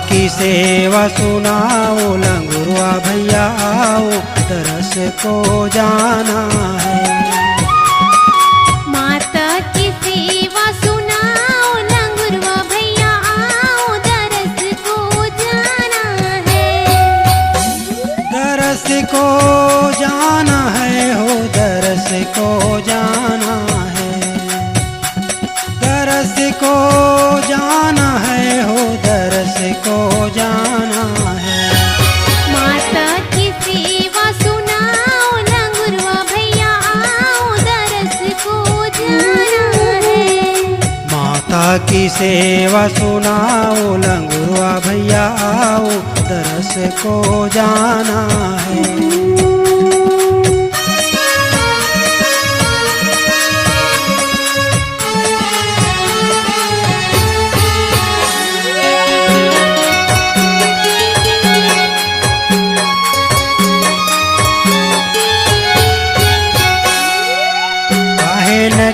की सेवा सुनाओ लंगुरवा भैया आओ तरस को जाना है। माता की सेवा सुनाओ लंगुरवा भैया आओ दरस को जाना है। दरस को जाना है हो दरस को जाना है। दरस को जाना है हो दरस को जाना है। माता की सेवा सुनाओ लंगुरवा भैया आओ दरस को जाना है। माता की सेवा सुनाओ लंगुरवा भैया आओ दरस को जाना है।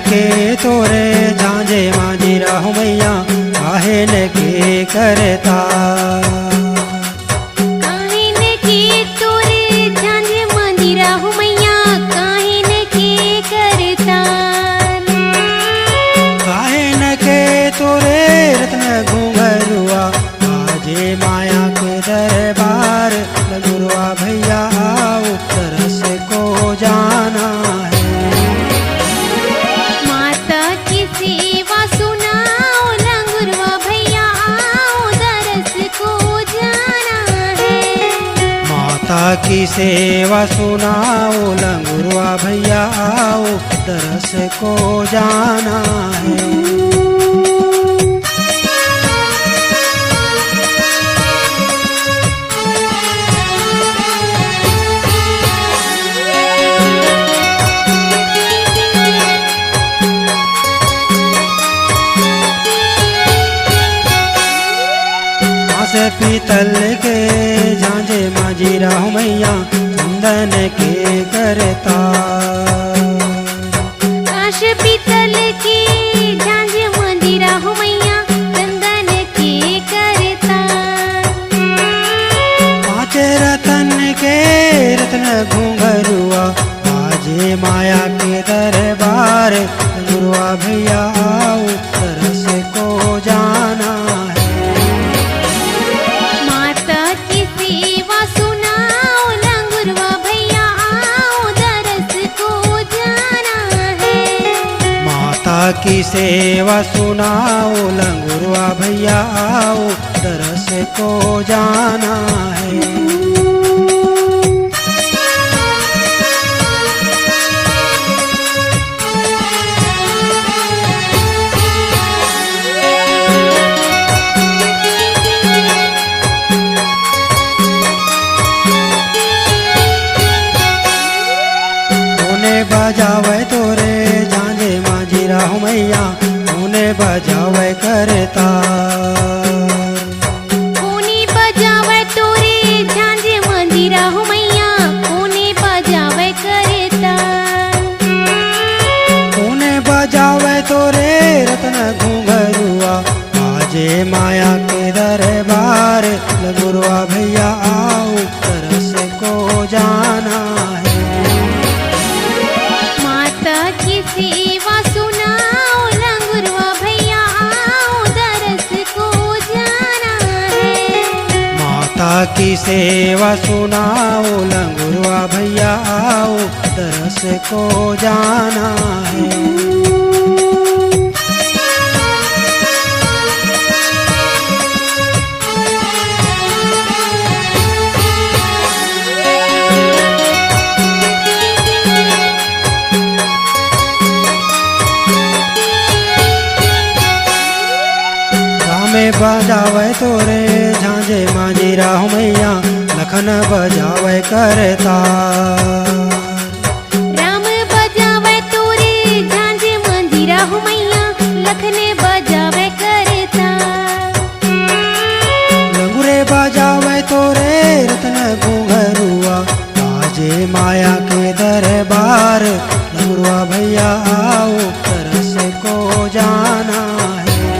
के तोरे झांझे मांझी राहु मैया काहे न के करता। काहे न के तोरे झांझे मांझी राहु मैया काहे न के करता। काहे न के तोरे रत्न घुंघरुआ आजे माया के दरबार लंगुरवा भैया आओ तरस को जाना है। सेवा सुनाओ लंगुरवा भैया आओ दरस को जाना है। माता की सेवा सुनाओ लंगुरवा भैया आओ दरस को जाना है। पीतल के झांझे मांझी राहु मैया चंदन के करता। काश पीतल के झांझे मांझी राहु मैया चंदन के करता। पांच रतन के रत्न घुंघरुआ आजे माया के दरबार लंगुरवा भैया आओ तरस को जाना है। की सेवा सुनाओ लंगुरवा भैया आओ तरस को जाना है। उन्हें बजावे तोरे झांझे मांझी राहु मैया उन्हें बजावे करता। उन्हें बजावे तोरे झांझे मांझी राहु मैया उन्हें बजावे करता। उन्हें बजावे तोरे रत्न घुंघरुआ आजे माया के दरबार लंगुरवा भैया आओ तरस को जाना है। माता की सेवा सुनाओ लंगुरवा भैया आओ दरस को जाना है। माता की सेवा सुनाओ लंगुरवा भैया आओ तरस को जाना है। बजावे तोरे झांझे मांझी राहु मैया लखन बजावे करता। रखने बजावे करता। लंगुरे बजावे तोरे रत्न घुंघरुआ, बाजे माया के दरबार। लंगुरवा भैया आओ तरस को जाना है।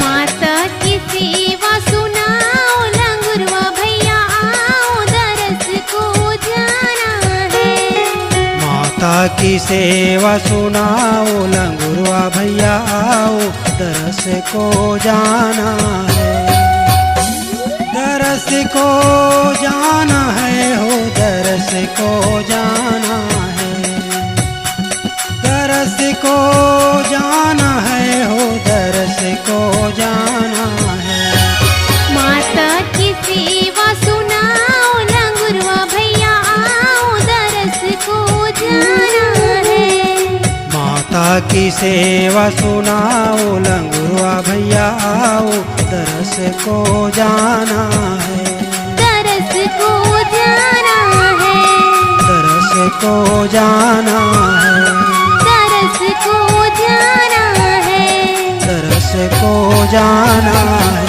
माता की सेवा सुनाओ लंगुरवा भैया आओ दरस को जाना है। माता की सेवा सुनाओ लंगुरवा भैया आओ तरस को जाना है। दरस को जाना है हो दरस को जाना है। दरस को जाना है हो दरस को जाना है। माता की सेवा सुनाओ लंगुरवा भैया आओ दरस को जाना है। माता की सेवा सुनाओ लंगुरवा भैया आओ दरस को जाना है। दरस को जाना है। दरस को जाना है। दरस को जाना है। दरस को जाना है।